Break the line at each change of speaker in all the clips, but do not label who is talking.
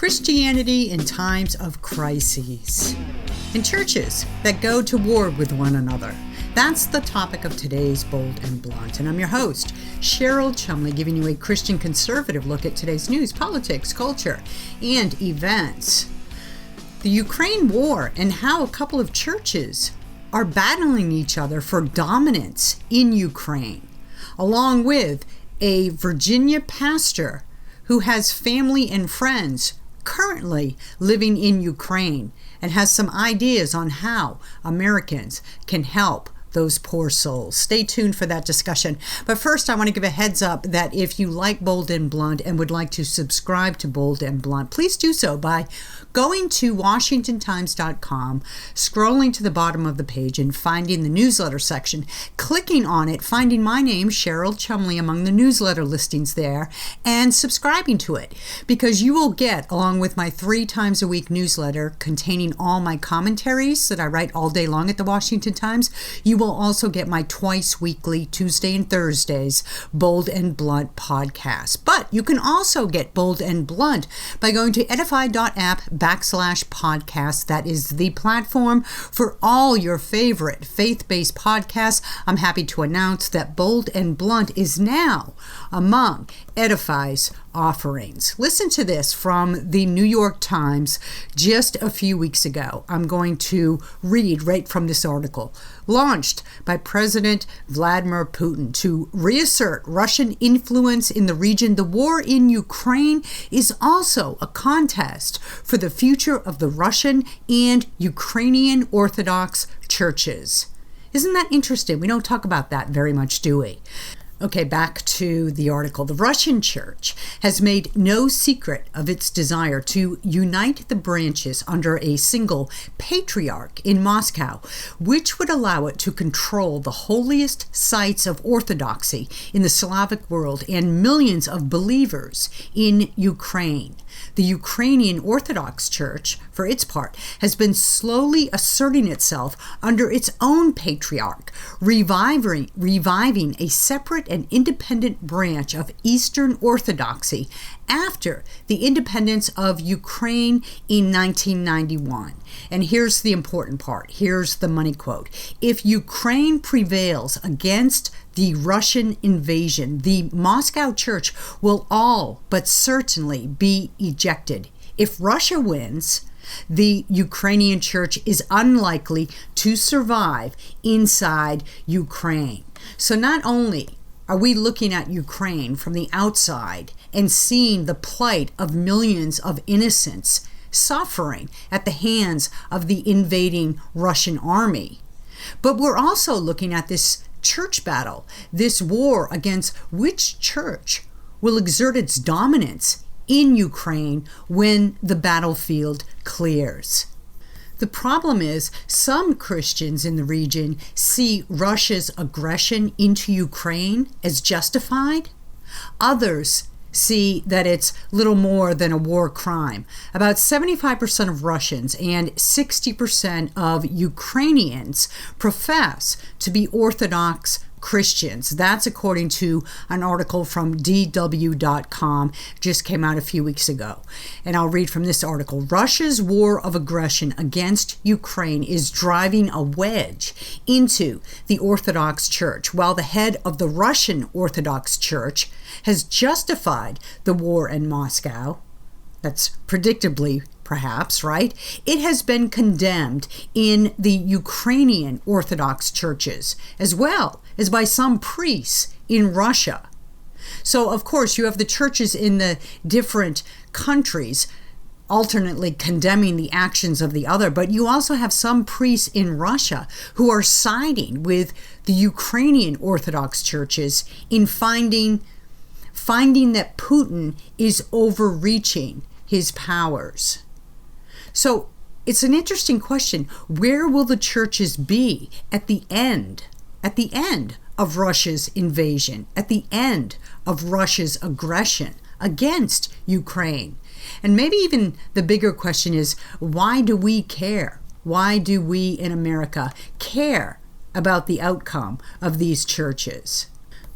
Christianity in times of crises, and churches that go to war with one another. That's the topic of today's Bold and Blunt, and I'm your host, Cheryl Chumley, giving you a Christian conservative look at today's news, politics, culture, and events. The Ukraine war and how a couple of churches are battling each other for dominance in Ukraine, along with a Virginia pastor who has family and friends currently living in Ukraine and has some ideas on how Americans can help those poor souls. Stay tuned for that discussion. But first, I want to give a heads up that if you like Bold and Blunt and would like to subscribe to Bold and Blunt, please do so by going to WashingtonTimes.com, scrolling to the bottom of the page and finding the newsletter section, clicking on it, finding my name, Cheryl Chumley, among the newsletter listings there, and subscribing to it, because you will get, along with my 3 times a week newsletter containing all my commentaries that I write all day long at the Washington Times, you will also get my twice weekly, Tuesday and Thursdays, Bold and Blunt podcast. But you can also get Bold and Blunt by going to edify.app/podcast. That is the platform for all your favorite faith-based podcasts. I'm happy to announce that Bold and Blunt is now among Edify's offerings. Listen to this from the New York Times just a few weeks ago. I'm going to read right from this article. Launched by President Vladimir Putin to reassert Russian influence in the region, the war in Ukraine is also a contest for the future of the Russian and Ukrainian Orthodox churches. Isn't that interesting? We don't talk about that very much, do we? Okay, back to the article. The Russian Church has made no secret of its desire to unite the branches under a single patriarch in Moscow, which would allow it to control the holiest sites of orthodoxy in the Slavic world and millions of believers in Ukraine. The Ukrainian Orthodox Church, for its part, has been slowly asserting itself under its own patriarch, reviving a separate and independent branch of Eastern Orthodoxy after the independence of Ukraine in 1991. And here's the important part. Here's the money quote. If Ukraine prevails against the Russian invasion, the Moscow Church will all but certainly be ejected. If Russia wins, the Ukrainian Church is unlikely to survive inside Ukraine. So not only are we looking at Ukraine from the outside and seeing the plight of millions of innocents suffering at the hands of the invading Russian army, but we're also looking at this church battle, this war against which church will exert its dominance in Ukraine when the battlefield clears. The problem is some Christians in the region see Russia's aggression into Ukraine as justified. Others see that it's little more than a war crime. About 75% of Russians and 60% of Ukrainians profess to be Orthodox Christians. That's according to an article from DW.com, just came out a few weeks ago. And I'll read from this article. Russia's war of aggression against Ukraine is driving a wedge into the Orthodox Church, while the head of the Russian Orthodox Church has justified the war in Moscow. That's predictably, perhaps, right? It has been condemned in the Ukrainian Orthodox churches, as well as by some priests in Russia. So, of course, you have the churches in the different countries alternately condemning the actions of the other, but you also have some priests in Russia who are siding with the Ukrainian Orthodox churches in finding that Putin is overreaching his powers. So it's an interesting question. Where will the churches be at the end of Russia's invasion, at the end of Russia's aggression against Ukraine? And maybe even the bigger question is, why do we care? Why do we in America care about the outcome of these churches?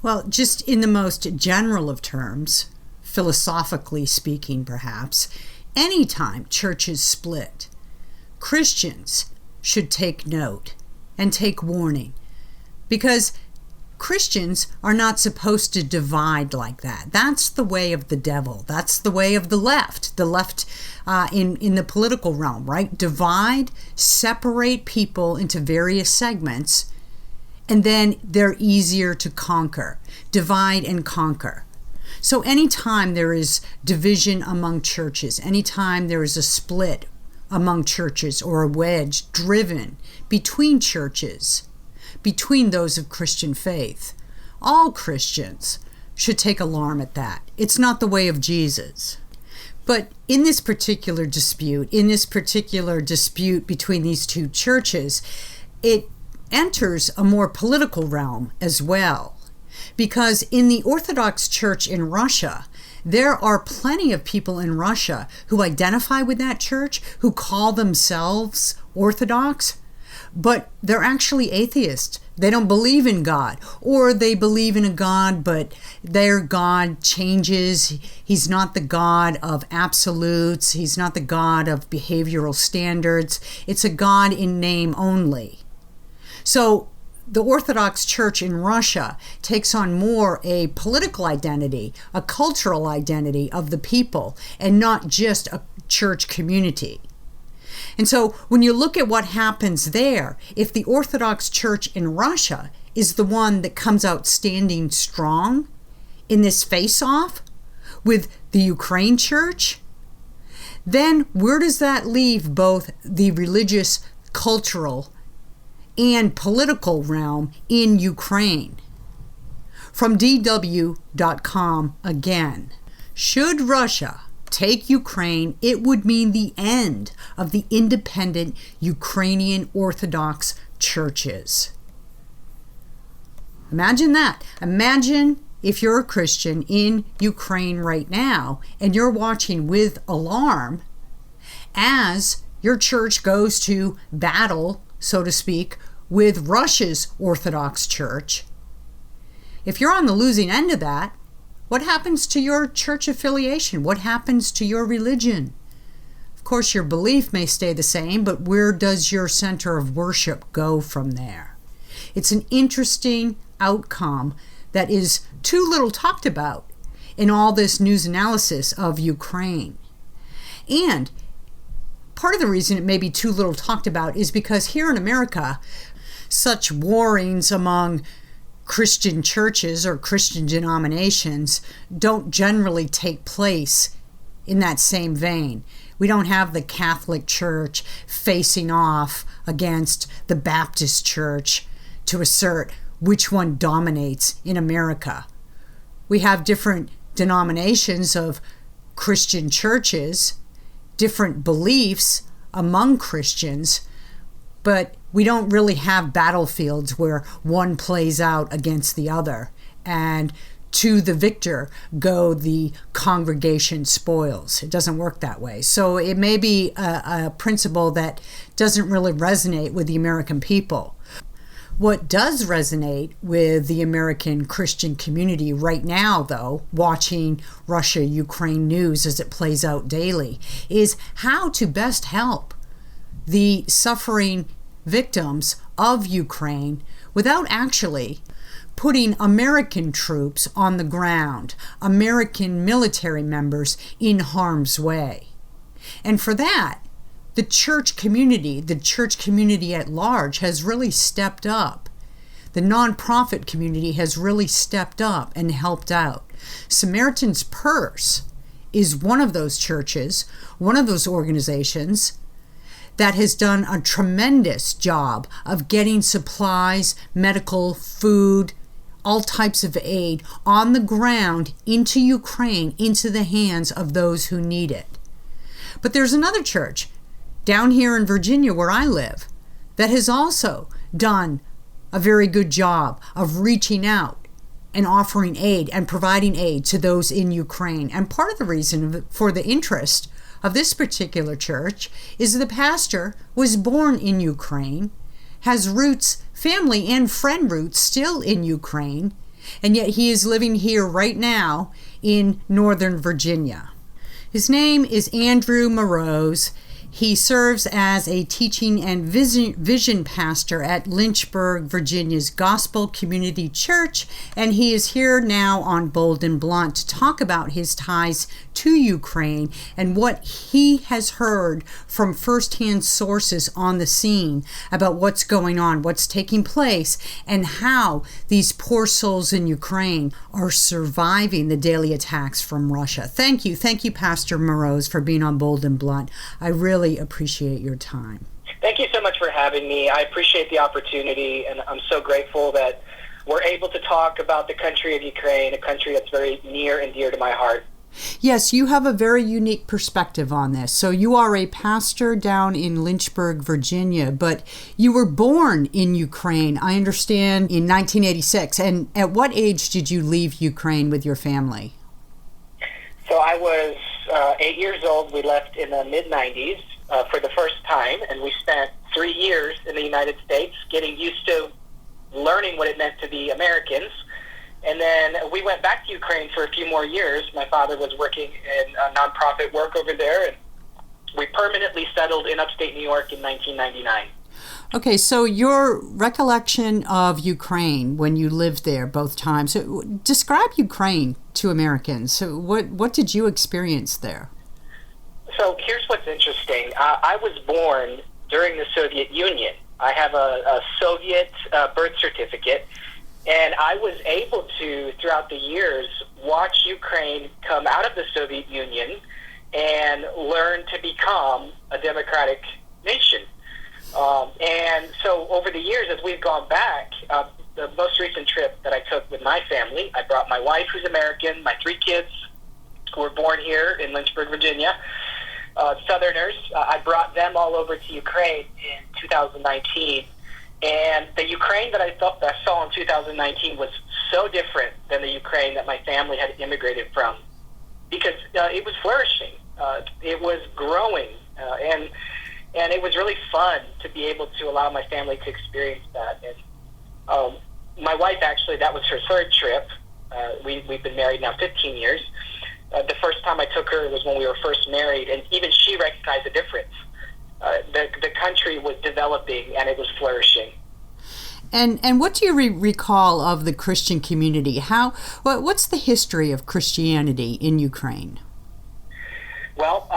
Well, just in the most general of terms, philosophically speaking perhaps, Anytime churches split, Christians should take note and take warning, because Christians are not supposed to divide like that. That's the way of the devil. That's the way of the left in the political realm, right? Divide, separate people into various segments, and then they're easier to conquer. Divide and conquer. So anytime there is division among churches, anytime there is a split among churches or a wedge driven between churches, between those of Christian faith, all Christians should take alarm at that. It's not the way of Jesus. But in this particular dispute between these two churches, it enters a more political realm as well. Because in the Orthodox Church in Russia, there are plenty of people in Russia who identify with that church, who call themselves Orthodox, but they're actually atheists. They don't believe in God, or they believe in a God, but their God changes. He's not the God of absolutes. He's not the God of behavioral standards. It's a God in name only. So the Orthodox Church in Russia takes on more a political identity, a cultural identity of the people, and not just a church community. And so when you look at what happens there, if the Orthodox Church in Russia is the one that comes out standing strong in this face-off with the Ukraine church, then where does that leave both the religious, cultural, and political realm in Ukraine? From DW.com again. Should Russia take Ukraine, it would mean the end of the independent Ukrainian Orthodox churches. Imagine that. Imagine if you're a Christian in Ukraine right now and you're watching with alarm as your church goes to battle, so to speak, with Russia's Orthodox Church. If you're on the losing end of that, what happens to your church affiliation? What happens to your religion? Of course, your belief may stay the same, but where does your center of worship go from there? It's an interesting outcome that is too little talked about in all this news analysis of Ukraine. And part of the reason it may be too little talked about is because here in America, such warrings among Christian churches or Christian denominations don't generally take place in that same vein. We don't have the Catholic Church facing off against the Baptist Church to assert which one dominates in America. We have different denominations of Christian churches, different beliefs among Christians, but we don't really have battlefields where one plays out against the other, and to the victor go the congregation spoils. It doesn't work that way. So it may be a principle that doesn't really resonate with the American people. What does resonate with the American Christian community right now, though, watching Russia-Ukraine news as it plays out daily, is how to best help the suffering victims of Ukraine without actually putting American troops on the ground, American military members in harm's way. And for that, the church community at large has really stepped up. The nonprofit community has really stepped up and helped out. Samaritans Purse is one of those churches, one of those organizations that has done a tremendous job of getting supplies, medical, food, all types of aid on the ground into Ukraine, into the hands of those who need it. But there's another church down here in Virginia where I live that has also done a very good job of reaching out and offering aid and providing aid to those in Ukraine. And part of the reason for the interest of this particular church is the pastor was born in Ukraine, has roots, family and friend roots still in Ukraine, and yet he is living here right now in Northern Virginia. His name is Andrew Moroz. He serves as a teaching and vision pastor at Lynchburg, Virginia's Gospel Community Church, and he is here now on Bold and Blunt to talk about his ties to Ukraine and what he has heard from firsthand sources on the scene about what's going on, what's taking place, and how these poor souls in Ukraine are surviving the daily attacks from Russia. Thank you, Pastor Moroz, for being on Bold and Blunt. I really appreciate your time.
Thank you so much for having me. I appreciate the opportunity, and I'm so grateful that we're able to talk about the country of Ukraine, a country that's very near and dear to my heart.
Yes, you have a very unique perspective on this. So you are a pastor down in Lynchburg, Virginia, but you were born in Ukraine, I understand, in 1986. And at what age did you leave Ukraine with your family?
So I was 8 years old. We left in the mid-90s for the first time, and we spent 3 years in the United States getting used to learning what it meant to be Americans. And then we went back to Ukraine for a few more years. My father was working in nonprofit work over there, and we permanently settled in upstate New York in 1999.
Okay, so your recollection of Ukraine when you lived there both times, so describe Ukraine to Americans. So what did you experience there?
So here's what's interesting. I was born during the Soviet Union. I have a Soviet birth certificate, and I was able to, throughout the years, watch Ukraine come out of the Soviet Union and learn to become a democratic nation. And so over the years, as we've gone back, the most recent trip that I took with my family, I brought my wife, who's American, my 3 kids who were born here in Lynchburg, Virginia, Southerners. I brought them all over to Ukraine in 2019. And the Ukraine that I saw in 2019 was so different than the Ukraine that my family had immigrated from, because it was flourishing. It was growing. And it was really fun to be able to allow my family to experience that. And my wife, actually, that was her 3rd trip. We've been married now 15 years. The first time I took her was when we were first married, and even she recognized the difference. The country was developing, and it was flourishing.
And what do you recall of the Christian community? What's the history of Christianity in Ukraine?
Well,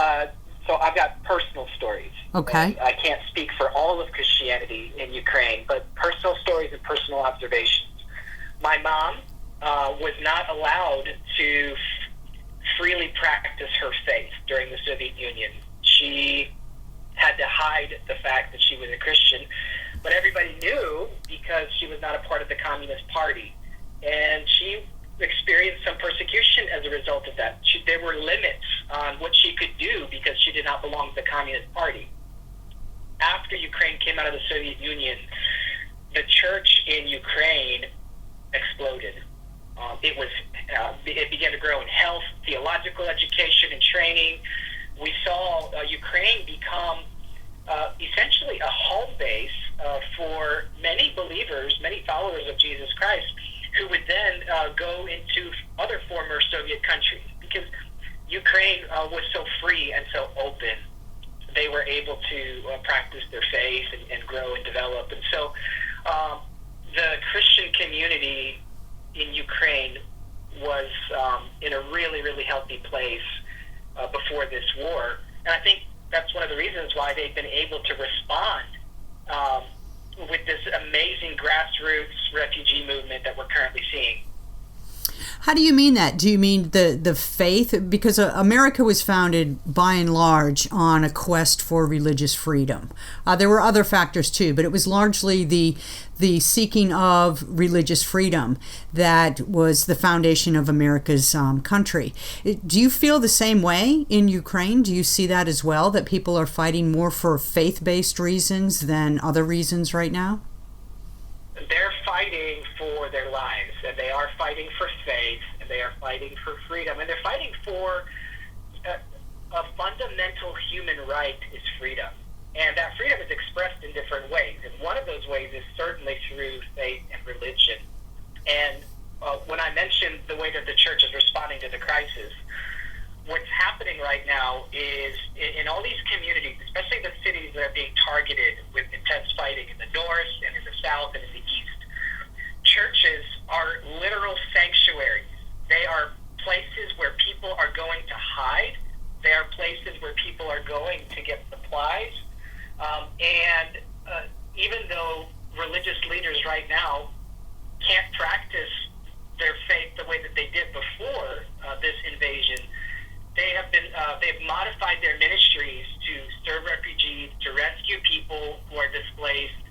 so I've got personal stories.
Okay.
I can't speak for all of Christianity in Ukraine, but personal stories and personal observations. My mom was not allowed to freely practice her faith during the Soviet Union. She had to hide the fact that she was a Christian, but everybody knew because she was not a part of the Communist Party. And she experienced some persecution as a result of that. There were limits on what she could do because she did not belong to the Communist Party. After Ukraine came out of the Soviet Union, the church in Ukraine exploded. It began to grow in health, theological education, and training. We saw Ukraine become essentially a home base for many believers, many followers of Jesus Christ, who would then go into other former Soviet countries. Because Ukraine was so free and so open, they were able to practice their faith and grow and develop. And so the Christian community in Ukraine was in a really, really healthy place before this war. And I think that's one of the reasons why they've been able to respond with this amazing grassroots refugee movement that we're currently seeing.
How do you mean that? Do you mean the faith? Because America was founded by and large on a quest for religious freedom. There were other factors too, but it was largely the seeking of religious freedom that was the foundation of America's country. Do you feel the same way in Ukraine? Do you see that as well, that people are fighting more for faith-based reasons than other reasons right now?
They're fighting for their lives, and they are fighting for faith, and they are fighting for freedom, and they're fighting for a fundamental human right is freedom. And that freedom is expressed in different ways, and one of those ways is certainly through faith and religion. And when I mentioned the way that the church is responding to the crisis, what's happening right now is in all these communities, especially the cities that are being targeted with intense fighting in the north and in the south and in the east, churches are literal sanctuaries. They are places where people are going to hide. They are places where people are going to get supplies. Even though religious leaders right now can't practice their faith the way that they did before this invasion, they've modified their ministries to serve refugees, to rescue people who are displaced,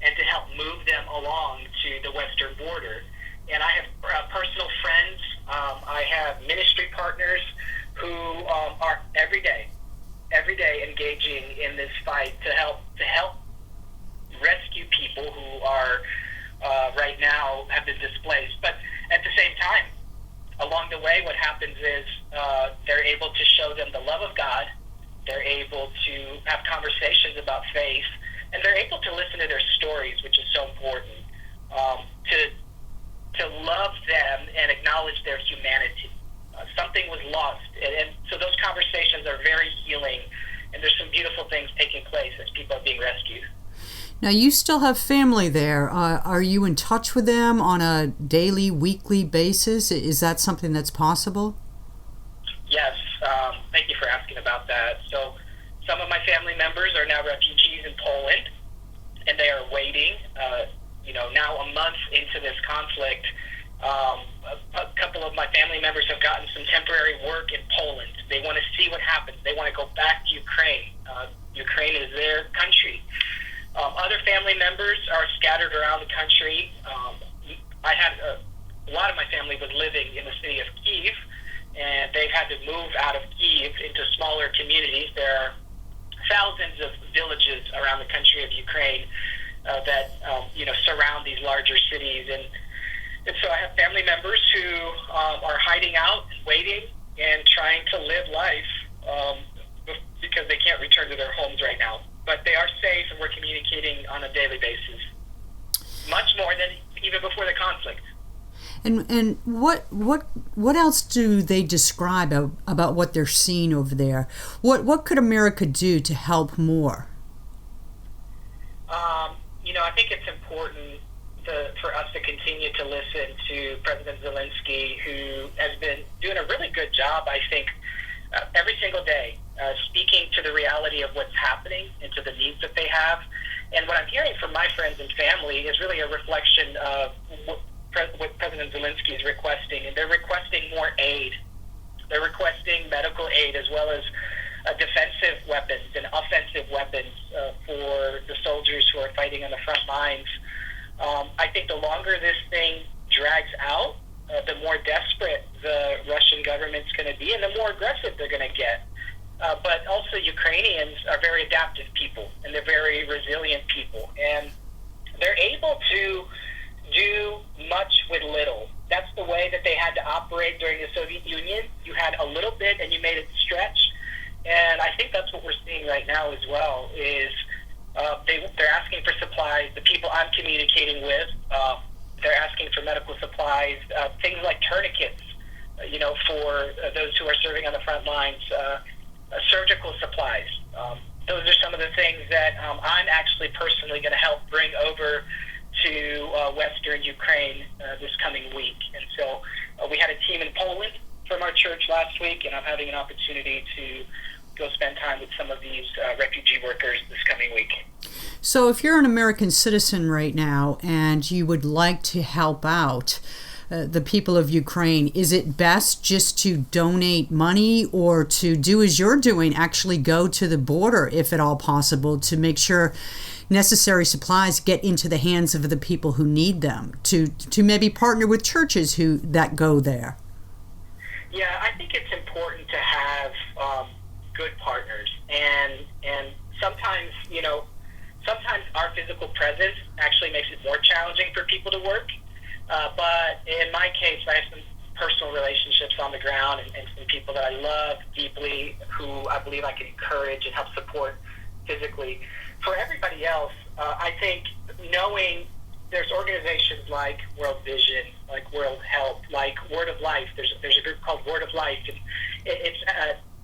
and to help move them along to the western border. And I have personal friends, I have ministry partners who are every day engaging in this fight to help rescue people who are right now have been displaced. But at the same time, along the way, what happens is they're able to show them the love of God. They're able to have conversations about faith, and they're able to listen to their stories, which is so important, to love them and acknowledge their humanity. Something was lost, and so those conversations are very healing, and there's some beautiful things taking place as people are being rescued.
Now, you still have family there. Are you in touch with them on a daily, weekly basis? Is that something that's possible?
Yes. Thank you for asking about that. So some of my family members are now refugees in Poland, and they are waiting. Now a month into this conflict, a couple of my family members have gotten some temporary work in Poland. They want to see what happens. They want to go back to Ukraine. Ukraine is their country. Other family members are scattered around the country. I had a lot of my family was living in the city of Kyiv, and they've had to move out of Kyiv into smaller communities. There are thousands of villages around the country of Ukraine that surround these larger cities, and so I have family members who are hiding out, waiting, and trying to live life because they can't return to their homes right now. But they are safe, and we're communicating on a daily basis, much more than even before the conflict.
And what else do they describe about what they're seeing over there? What could America do to help more?
I think it's important for us to continue to listen to President Zelensky, who has been doing a really good job, I think, every single day, speaking to the reality of what's happening and to the needs that they have. And what I'm hearing from my friends and family is really a reflection of what President Zelensky is requesting. And they're requesting more aid. They're requesting medical aid as well as defensive weapons and offensive weapons for the soldiers who are fighting on the front lines. I think the longer this thing drags out, the more desperate the Russian government's going to be and the more aggressive they're going to get. But also Ukrainians are very adaptive people, and they're very resilient people, and they're able to do much with little. That's the way that they had to operate during the Soviet Union. You had a little bit and you made it stretch, and I think that's what we're seeing right now as well, is they're asking for supplies. The people I'm communicating with, they're asking for medical supplies, things like tourniquets, for those who are serving on the front lines, surgical supplies. Those are some of the things that I'm actually personally going to help bring over to Western Ukraine this coming week. And so we had a team in Poland from our church last week, and I'm having an opportunity to go spend time with some of these refugee workers this coming week.
So if you're an American citizen right now and you would like to help out the people of Ukraine, is it best just to donate money, or to do as you're doing, actually go to the border, if at all possible, to make sure necessary supplies get into the hands of the people who need them, to maybe partner with churches that go there?
Yeah, I think it's important to have good partners, and sometimes our physical presence actually makes it more challenging for people to work. But in my case, I have some personal relationships on the ground and some people that I love deeply, who I believe I can encourage and help support physically. For everybody else, I think knowing there's organizations like World Vision, like World Health, like Word of Life. There's a group called Word of Life, and it's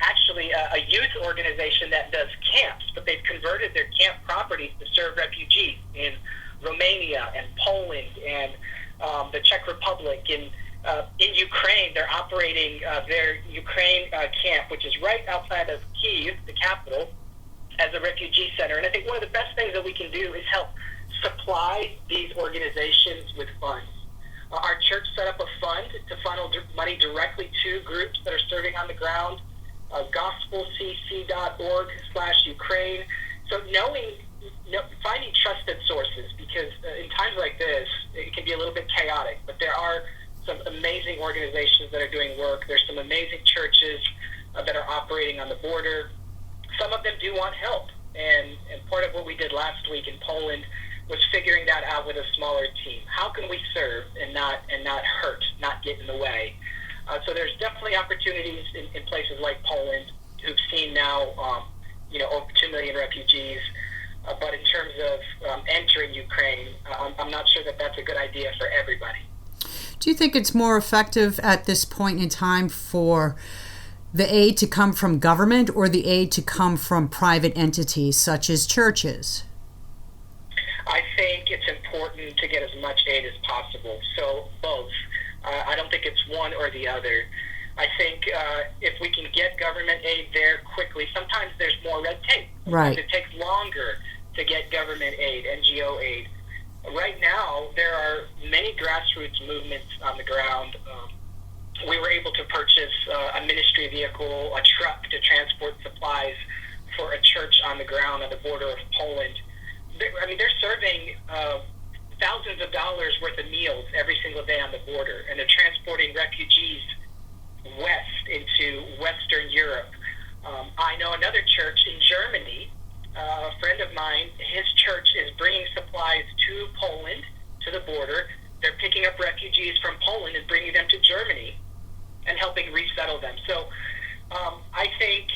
actually a youth organization that does camps, but they've converted their camp properties to serve refugees in Romania and Poland and the Czech Republic. And in Ukraine, they're operating their Ukraine camp, which is right outside of Kyiv, the capital, as a refugee center. And I think one of the best things that we can do is help supply these organizations with funds. Our church set up a fund to funnel money directly to groups that are serving on the ground, gospelcc.org/Ukraine. So finding trusted sources, because in times like this, it can be a little bit chaotic, but there are some amazing organizations that are doing work. There's some amazing churches that are operating on the border. Some of them do want help, and part of what we did last week in Poland was figuring that out with a smaller team. How can we serve and not hurt, not get in the way? So there's definitely opportunities in places like Poland, who've seen now over 2 million refugees. But in terms of entering Ukraine, I'm not sure that that's a good idea for everybody.
Do you think it's more effective at this point in time for the aid to come from government or the aid to come from private entities such as churches?
I think it's important to get as much aid as possible. So both. I don't think it's one or the other. I think if we can get government aid there quickly, sometimes there's more red tape.
Right.
It takes longer to get government aid, NGO aid. Right now, there are many grassroots movements on the ground. We were able to purchase a ministry vehicle, a truck to transport supplies for a church on the ground on the border of Poland. They're serving thousands of dollars worth of meals every single day on the border, and they're transporting refugees west into Western Europe. I know another church in Germany, a friend of mine, his church is bringing supplies to Poland, to the border. They're picking up refugees from Poland and bringing them to Germany and helping resettle them. So I think,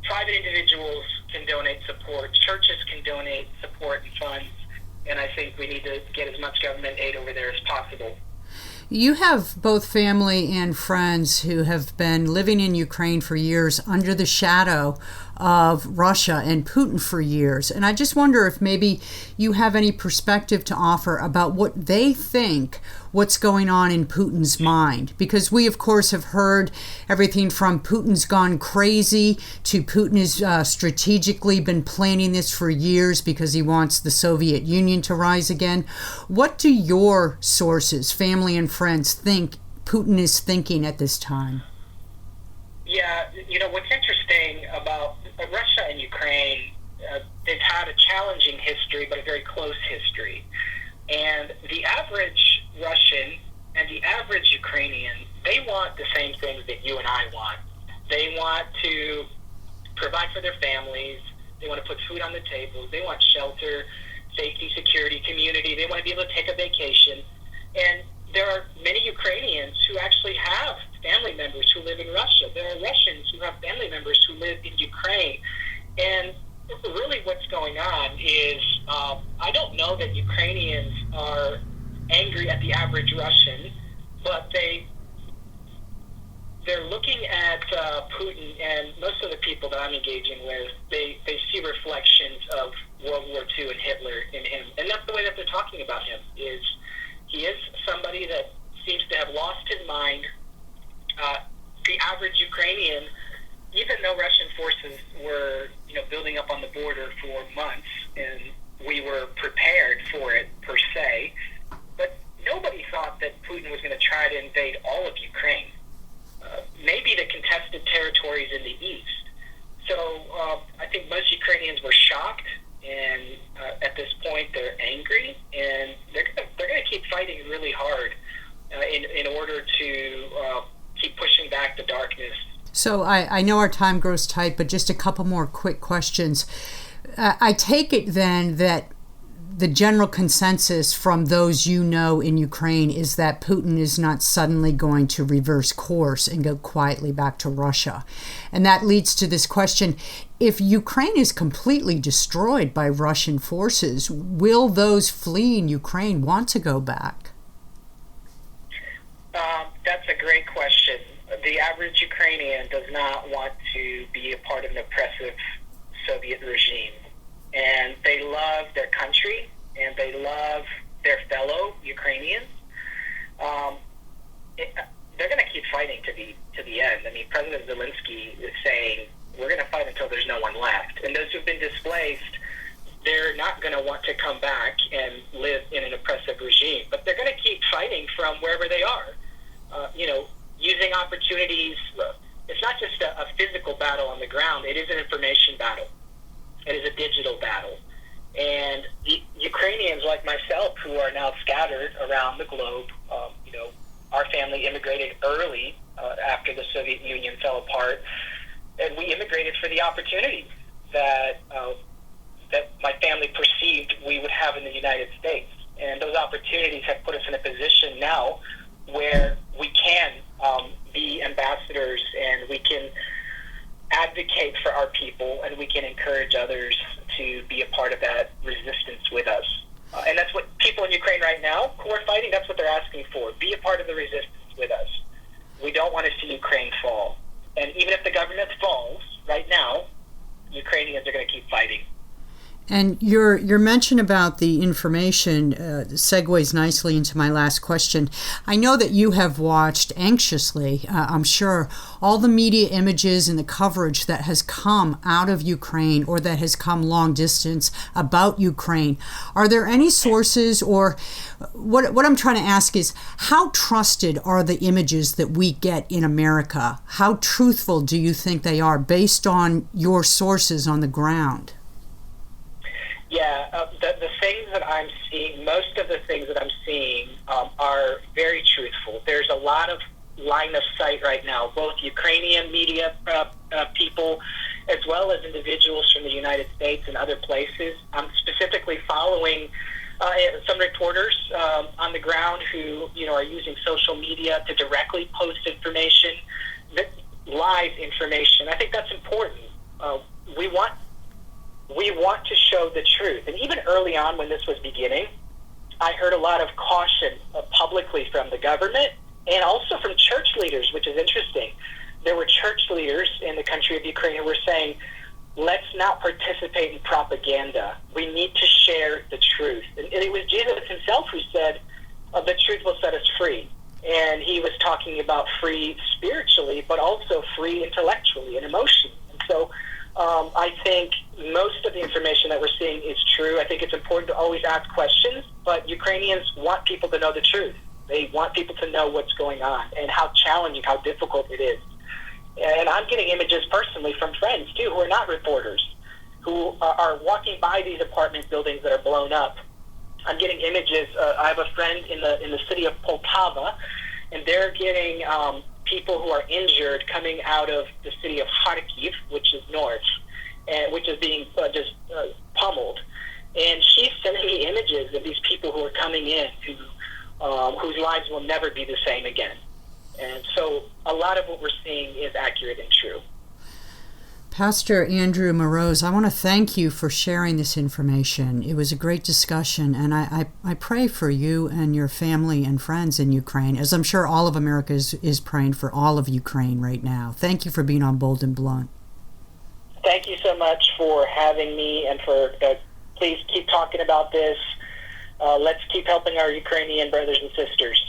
private individuals can donate support, churches can donate support and funds, and I think we need to get as much government aid over there as possible.
You have both family and friends who have been living in Ukraine for years under the shadow of Russia and Putin for years. And I just wonder if maybe you have any perspective to offer about what they think what's going on in Putin's mind. Because we, of course, have heard everything from Putin's gone crazy to Putin has strategically been planning this for years because he wants the Soviet Union to rise again. What do your sources, family and friends, think Putin is thinking at this time?
Yeah, what's interesting about Russia and Ukraine, they've had a challenging history, but a very close history. And the average Russian and the average Ukrainian, they want the same things that you and I want. They want to provide for their families. They want to put food on the table. They want shelter, safety, security, community. They want to be able to take a vacation. And there are many Ukrainians who actually have family members who live in Russia. There are Russians who have family members who live in Ukraine. And really what's going on is I don't know that Ukrainians are angry at the average Russian, but they're looking at Putin, and most of the people that I'm engaging with, they see reflections of World War II and Hitler in him. And that's the way that they're talking about him, is he is somebody that seems to have lost his mind. The average Ukrainian, even though Russian forces were, building up on the border for months, and we were prepared for it per se, but nobody thought that Putin was going to try to invade all of Ukraine. Maybe the contested territories in the east. So I think most Ukrainians were shocked, and at this point they're angry, and they're going to keep fighting really hard in order to keep pushing back the darkness.
So I know our time grows tight, but just a couple more quick questions. I take it then that the general consensus from those you know in Ukraine is that Putin is not suddenly going to reverse course and go quietly back to Russia. And that leads to this question: if Ukraine is completely destroyed by Russian forces, will those fleeing Ukraine want to go back?
That's a great question. The average Ukrainian does not want to be a part of an oppressive Soviet regime. And they love their country, and they love their fellow Ukrainians. They're going to keep fighting to the end. I mean, President Zelensky is saying, we're going to fight until there's no one left. And those who've been displaced, they're not going to want to come back and live in an oppressive regime. But they're going to keep fighting from wherever they are, using opportunities. It's not just a physical battle on the ground. It is an information battle. It is a digital battle. And the Ukrainians like myself, who are now scattered around the globe, our family immigrated early after the Soviet Union fell apart, and we immigrated for the opportunity that my family perceived we would have in the United States. And those opportunities have put us in a position now where we can be ambassadors, and we can advocate for our people, and we can encourage others to be a part of that resistance with us. And that's what people in Ukraine right now who are fighting, that's what they're asking for. Be a part of the resistance with us. We don't want to see Ukraine fall. And even if the government falls right now, Ukrainians are going to keep fighting.
And your mention about the information segues nicely into my last question. I know that you have watched anxiously, I'm sure, all the media images and the coverage that has come out of Ukraine or that has come long distance about Ukraine. Are there any sources, or what I'm trying to ask is, how trusted are the images that we get in America? How truthful do you think they are based on your sources on the ground?
Yeah, the things that I'm seeing, most of the things that I'm seeing are very truthful. There's a lot of line of sight right now, both Ukrainian media people as well as individuals from the United States and other places. I'm specifically following some reporters on the ground who are using social media to directly post information, live information. I think that's important. We want to show the truth. And even early on when this was beginning, I heard a lot of caution publicly from the government and also from church leaders, which is interesting. There were church leaders in the country of Ukraine who were saying, let's not participate in propaganda. We need to share the truth. And it was Jesus himself who said, the truth will set us free. And he was talking about free spiritually, but also free intellectually and emotionally. And so I think most of the information that we're seeing is true. I think it's important to always ask questions, but Ukrainians want people to know the truth. They want people to know what's going on and how challenging, how difficult it is. And I'm getting images personally from friends, too, who are not reporters, who are walking by these apartment buildings that are blown up. I'm getting images. I have a friend in the city of Poltava, and they're getting people who are injured coming out of the city of Kharkiv, which is north, and which is being just pummeled. And she's sending me images of these people who are coming in whose lives will never be the same again. And so a lot of what we're seeing is accurate and true.
Pastor Andrew Moroz, I want to thank you for sharing this information. It was a great discussion, and I pray for you and your family and friends in Ukraine, as I'm sure all of America is praying for all of Ukraine right now. Thank you for being on Bold and Blunt.
Thank you so much for having me, and for please keep talking about this. Let's keep helping our Ukrainian brothers and sisters.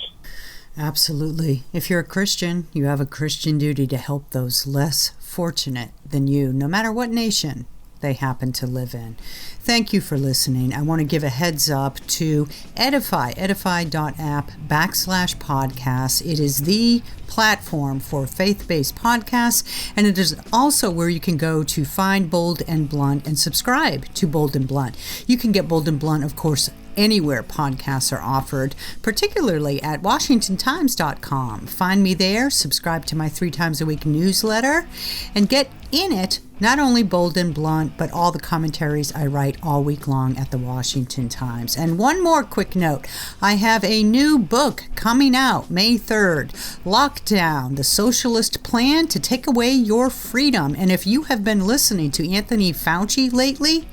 Absolutely. If you're a Christian, you have a Christian duty to help those less fortunate than you, no matter what nation they happen to live in. Thank you for listening. I want to give a heads up to edify.app/podcasts. It is the platform for faith-based podcasts, and it is also where you can go to find Bold and Blunt and subscribe to Bold and Blunt. You can get Bold and Blunt, of course, anywhere podcasts are offered, particularly at WashingtonTimes.com. Find me there, subscribe to my 3 times a week newsletter, and get in it not only Bold and Blunt, but all the commentaries I write all week long at the Washington Times. And one more quick note. I have a new book coming out May 3rd, Lockdown, the Socialist Plan to Take Away Your Freedom. And if you have been listening to Anthony Fauci lately,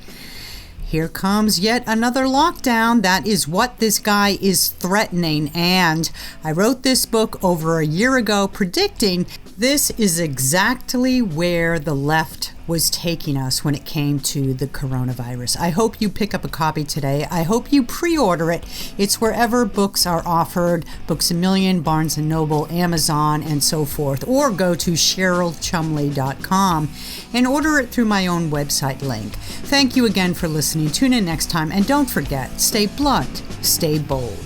here comes yet another lockdown. That is what this guy is threatening. And I wrote this book over a year ago predicting this is exactly where the left was taking us when it came to the coronavirus. I hope you pick up a copy today. I hope you pre-order it. It's wherever books are offered, Books A Million, Barnes & Noble, Amazon, and so forth. Or go to CherylChumley.com and order it through my own website link. Thank you again for listening. Tune in next time. And don't forget, stay blunt, stay bold.